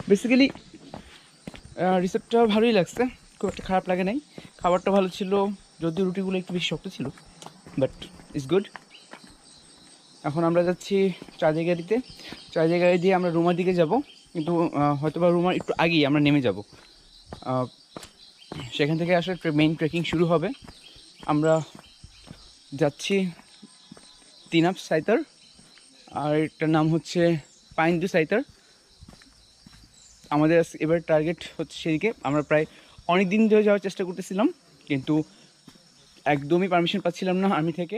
Basically রিসোর্টটা ভালোই লাগছে, খুব একটা খারাপ লাগে নাই। খাবারটা ভালো ছিল, যদিও রুটিগুলো একটু বেশি শক্ত ছিল, বাট ইটস গুড। এখন আমরা যাচ্ছি চাঁদের গাড়িতে। চাঁদের গাড়ি দিয়ে আমরা রুমার দিকে যাব, কিন্তু হয়তো বা রুমার একটু আগেই আমরা নেমে যাব। সেখান থেকে আসলে মেইন ট্রেকিং শুরু হবে। আমরা যাচ্ছি তিনাপ সাইতার, আর এটার নাম হচ্ছে পাইন্দু সাইতার। আমাদের এবার টার্গেট হচ্ছে সেদিকে। আমরা প্রায় অনেক দিন ধরে যাওয়ার চেষ্টা করতেছিলাম, কিন্তু একদমই পারমিশন পাচ্ছিলাম না আর্মি থেকে।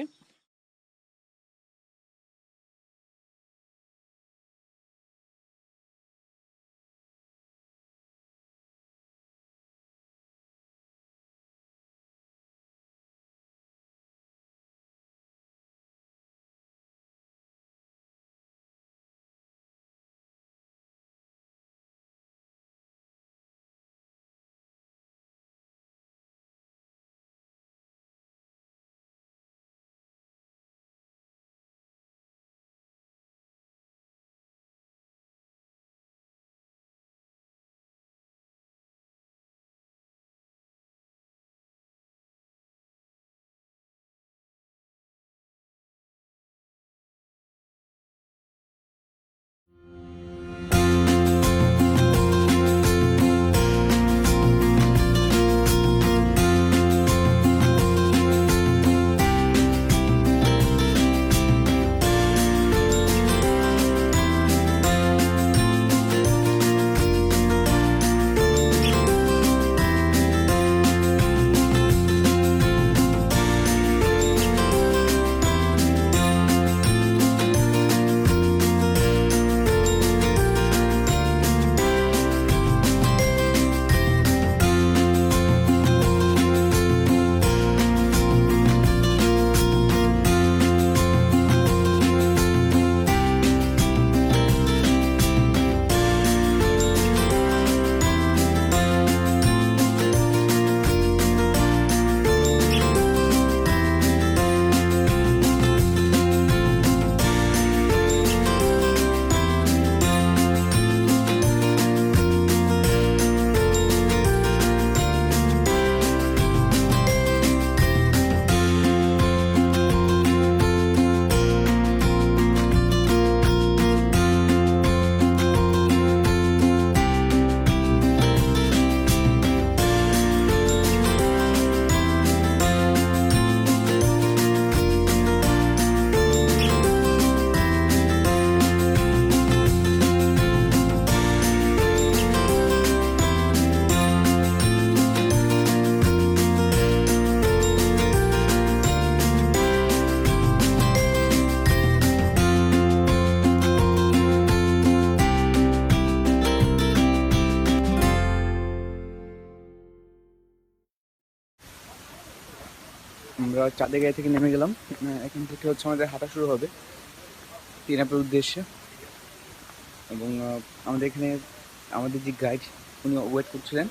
আমরা চাঁদের গাড়ি থেকে নেমে গেলাম। এখান থেকে হচ্ছে আমাদের হাঁটা শুরু হবে তিনাপের উদ্দেশ্যে। এবং আমাদের এখানে আমাদের যে গাইড উনি ওয়েট করছিলেন,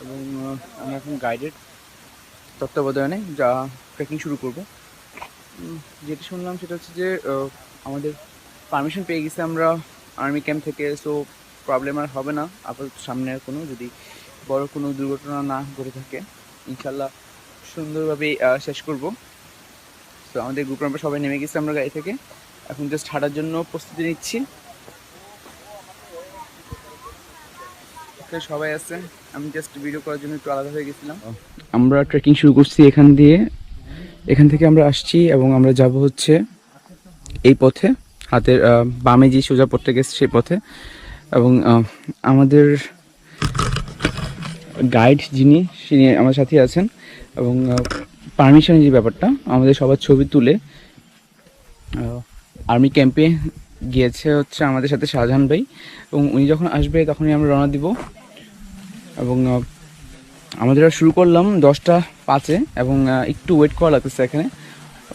এবং আমরা এখন গাইডের তত্ত্বাবধানে যা ট্রেকিং শুরু করব। যেটা শুনলাম সেটা হচ্ছে যে আমাদের পারমিশন পেয়ে গেছি আমরা আর্মি ক্যাম্প থেকে, সো প্রবলেম আর হবে না আপাতত। সামনে আর কোনো যদি বড় কোনো দুর্ঘটনা না ঘটে থাকে, ইনশাল্লাহ সুন্দরভাবে শেষ করব। তো আমাদের গ্রুপ মেম্বার সবাই নেমে গেছে আমরা গাড়ি থেকে, এখন জাস্ট হাঁটার জন্য প্রস্তুতি নিচ্ছি। সবাই আছে, আমি জাস্ট ভিডিও করার জন্য একটু আলাদা হয়ে গেছিলাম। আমরা ট্রেকিং শুরু করছি এখান থেকে আমরা আসছি, এবং আমরা যাব হচ্ছে এই পথে, হাতের বামে যে সোজা পথটা গেছে সেই পথে। এবং আমাদের গাইড যিনি আমাদের সাথে আছেন, এবং পারমিশনের যে ব্যাপারটা, আমাদের সবার ছবি তুলে আর্মি ক্যাম্পে গিয়েছে হচ্ছে আমাদের সাথে শাহজাহান ভাই, এবং উনি যখন আসবে তখনই আমরা রওনা দিব। এবং আমাদের শুরু করলাম 10:05-এ, এবং একটু ওয়েট করা লাগতেছে এখানে।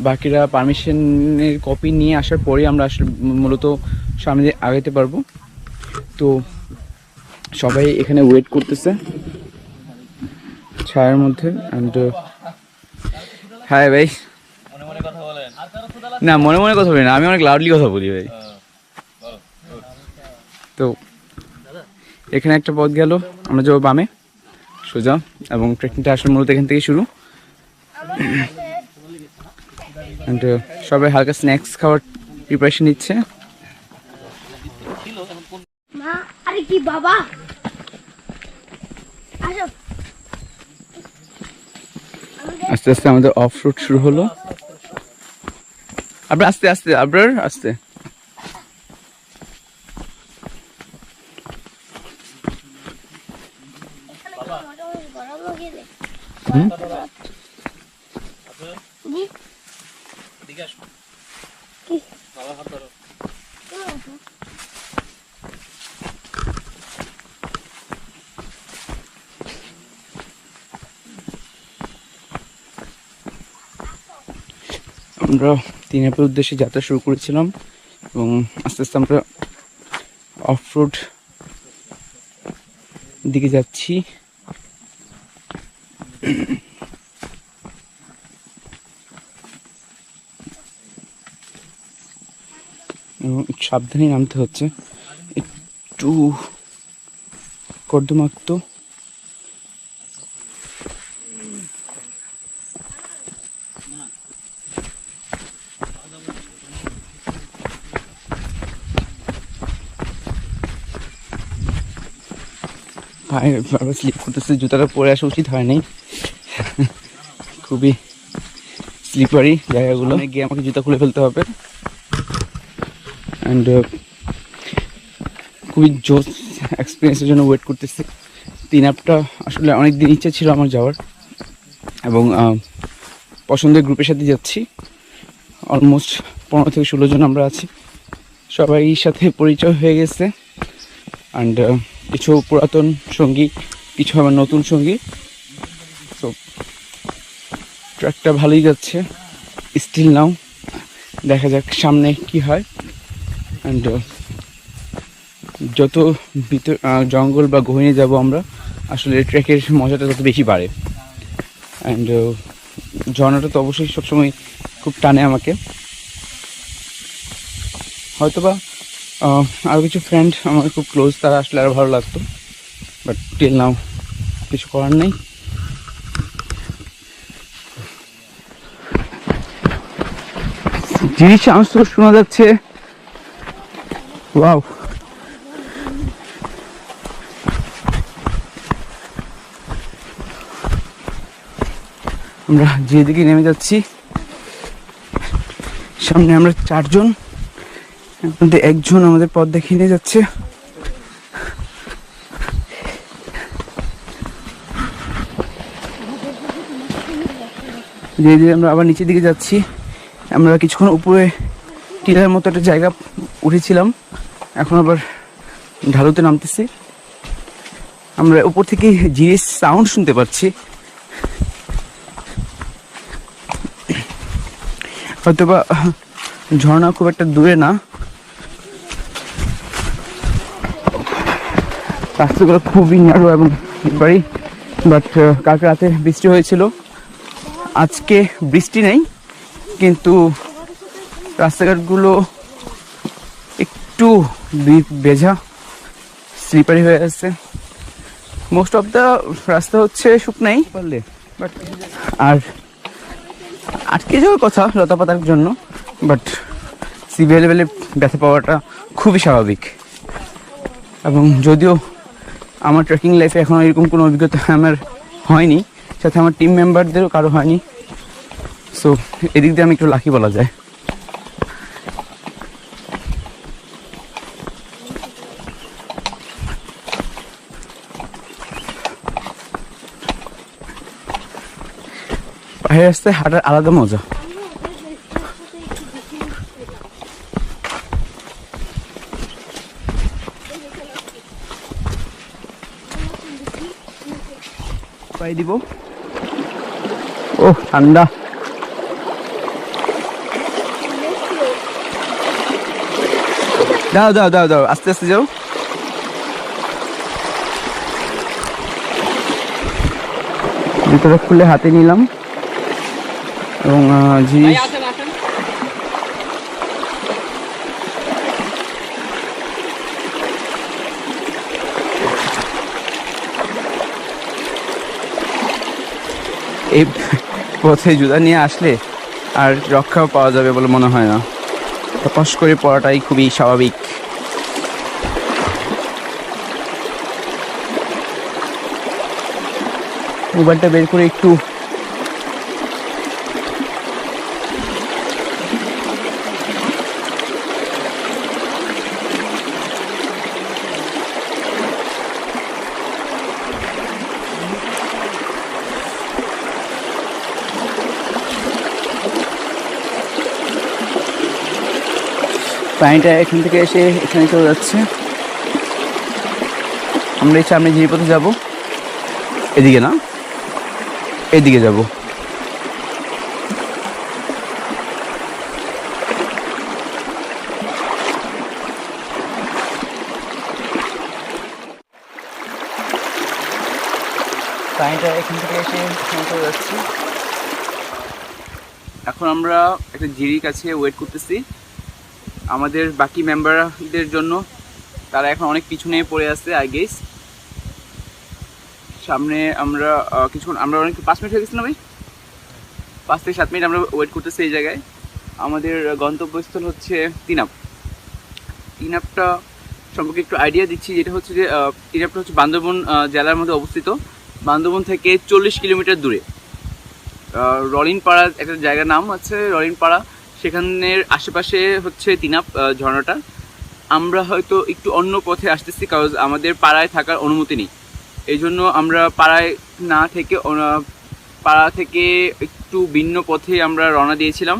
বাকিরা পারমিশনের কপি নিয়ে আসার পরেই আমরা আসলে মূলত সামনে আগাইতে পারবো। তো সবাই এখানে ওয়েট করতেছে ছায়ার মধ্যে। অ্যান্ড হ্যাঁ ভাই, না মনে মনে কথা বলি না, আমি অনেক লাউডলি কথা বলি ভাই। তো এখানে একটা পথ গেল, আমরা যাবো বামে সোজা, এবং ট্রেকিংটা আসলে মূলত এখান থেকে শুরু। অ্যান্ড সবাই হালকা স্ন্যাক্স খাওয়ার প্রিপারেশন নিচ্ছে। আস্তে আস্তে আমাদের অফ রোড শুরু হলো। আবার আস্তে আস্তে, আবার আস্তে। আমরা তিনাপের উদ্দেশ্যে যাত্রা শুরু করেছিলাম এবং আস্তে আস্তে আমরা অফ রোড দিকে যাচ্ছি। এবং সাবধানে নামতে হচ্ছে, একটু কর্দমাক্ত। পায়ে বারবার স্লিপ করতেছে, জুতাটা পরে আসা উচিত হয় নাই, খুবই স্লিপারি জায়গাগুলো। গিয়ে আমাকে জুতা খুলে ফেলতে হবে। অ্যান্ড খুবই জোস এক্সপিরিয়েন্সের জন্য ওয়েট করতেছি। তিনাপটা আসলে অনেক দিন ইচ্ছে ছিল আমার যাওয়ার, এবং পছন্দের গ্রুপের সাথে যাচ্ছি। অলমোস্ট 15 থেকে 16 জন আমরা আছি, সবাই সাথে পরিচয় হয়ে গেছে। অ্যান্ড কিছু পুরাতন সঙ্গী, কিছু আমার নতুন সঙ্গী। তো ট্র্যাকটা ভালোই যাচ্ছে স্টিল নাও, দেখা যাক সামনে কি হয়। অ্যান্ড যত ভিতর জঙ্গল বা গহীনে যাব আমরা, আসলে ট্রেকের মজাটা তত বেশি বাড়ে। অ্যান্ড ঝর্ণাটা তো অবশ্যই সবসময় খুব টানে আমাকে। হয়তোবা আরও কিছু ফ্রেন্ড আমার খুব ক্লোজ, তারা আসলে আরও ভালো লাগতো, বাট টিল নাও কিছু করার নেই। জিনিস সাউন্ড তো শোনা যাচ্ছে, ওয়াও। আমরা যেদিকে নেমে যাচ্ছি, সামনে আমরা 4 জন, একজন আমাদের পথ দেখিয়ে নিয়ে যাচ্ছে। ধীরে ধীরে আমরা আবার নিচের দিকে যাচ্ছি। আমরা কিছুক্ষণ উপরে টিলার মতো একটা জায়গা উঠেছিলাম, এখন আবার ঢালুতে নামতেছি। আমরা উপর থেকে জিনিস সাউন্ড শুনতে পাচ্ছি, হয়তোবা ঝর্ণা খুব একটা দূরে না। রাস্তাগুলো খুবই ন্যারো এবং বাড়ি, বাট কালকে রাতে বৃষ্টি হয়েছিল, আজকে বৃষ্টি নেই, কিন্তু রাস্তাঘাটগুলো একটু ভেজা, স্লিপারি হয়ে আছে। মোস্ট অফ দ্য রাস্তা হচ্ছে শুকনাই পারলে, বাট আর আটকে যাওয়ার কথা লতাপাতার জন্য, বাট সিভিয়ার লেভেলে ব্যথা পাওয়াটা খুবই স্বাভাবিক। এবং যদিও আমার ট্রেকিং লাইফে এখনও এরকম কোনো অভিজ্ঞতা আমার হয়নি, সাথে আমার টিম মেম্বারদেরও কারো হয়নি, সো এদিক দিয়ে আমি একটু লাকি বলা যায়। পাহাড়ি রাস্তায় হাঁটার আলাদা মজা। পাই দিব, ও ঠান্ডা। দাও দাও দাও দাও, আস্তে আস্তে যাও। জুতোটা খুলে হাতে নিলাম এবং জিনিস এই পথে জুতা নিয়ে আসলে আর রক্ষাও পাওয়া যাবে বলে মনে হয় না, তপস করে পড়াটাই খুবই স্বাভাবিক। মোবাইলটা বের করে একটু পানিটা এখান থেকে এসে এখানে চলে যাচ্ছে। আমরা এই সামনে যে পথে যাবো, এদিকে না, এদিকে যাব। পানিটা এখান থেকে এসে এখানে চলে যাচ্ছে। এখন আমরা একটা জিরির কাছে ওয়েট করতেছি আমাদের বাকি মেম্বারদের জন্য। তারা এখন অনেক পিছনে পড়ে আছে আই গেস। সামনে আমরা কিছুক্ষণ, আমরা অনেক 5 মিনিট হয়ে গেছিলাম ভাই, 5 থেকে 7 মিনিট আমরা ওয়েট করতেছি এই জায়গায়। আমাদের গন্তব্যস্থল হচ্ছে তিনাপ। তিনাপটা সম্পর্কে একটু আইডিয়া দিচ্ছি, যেটা হচ্ছে যে তিনাপটা হচ্ছে বান্দরবন জেলার মধ্যে অবস্থিত। বান্দরবন থেকে 40 কিলোমিটার দূরে রলিনপাড়া একটা জায়গার নাম আছে রলিনপাড়া, সেখানের আশেপাশে হচ্ছে তিনাপ ঝর্ণাটা। আমরা হয়তো একটু অন্য পথে আসতেছি, কারণ আমাদের পাড়ায় থাকার অনুমতি নেই। এই জন্য আমরা পাড়ায় না থেকে পাড়া থেকে একটু ভিন্ন পথে আমরা রওনা দিয়েছিলাম।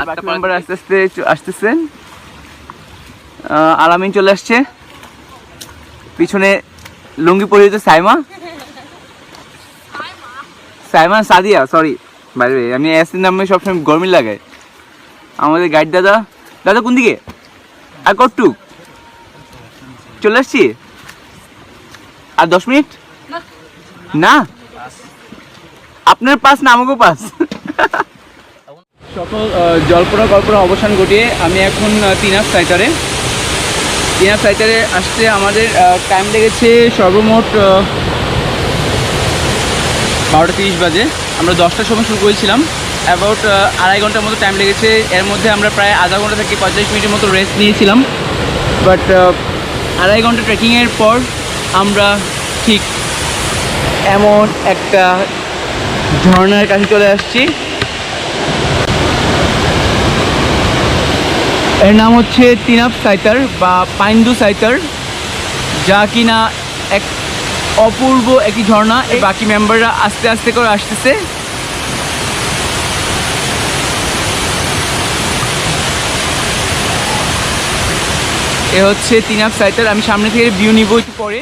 8টা মেম্বার আস্তে আস্তে আসতেছেন। আলামিন চলে আসছে, পিছনে লুঙ্গি পরিহিত সাইমা, সাইমা সাদিয়া, সরি বাইরে আমি এসির নামে সবসময় গরমিল লাগাই। আমাদের গাইড দাদা, দাদা কোন দিকে আর কটটুক চলে আসছি, আর 10 মিনিট না, আপনার পাস না আমাকেও পাস। সকল জল্পনা কল্পনা অবসান ঘটিয়ে আমি এখন তিনাপ সাইটারে আসতে আমাদের টাইম লেগেছে সর্বমোট 12টা 30 বাজে। আমরা 10টার সময় শুরু করেছিলাম, অ্যাবাউট 2.5 ঘন্টার মতো টাইম লেগেছে। এর মধ্যে আমরা প্রায় আধা ঘন্টা থেকে 45 মিনিটের মতো রেস্ট নিয়েছিলাম। বাট 2.5 ঘন্টা ট্রেকিংয়ের পর আমরা ঠিক এমন একটা ঝর্ণার কাছে চলে আসছি। এর নাম হচ্ছে তিনাপ সাইতার বা পাইন্দু সাইতার, যা কিনা এক অপূর্ব একটি ঝর্ণা। বাকি মেম্বাররা আস্তে আস্তে করে আসতেছে। এ হচ্ছে তিনাপ সাইতার। আমি সামনে থেকে ভিউ নিব একটু পরে।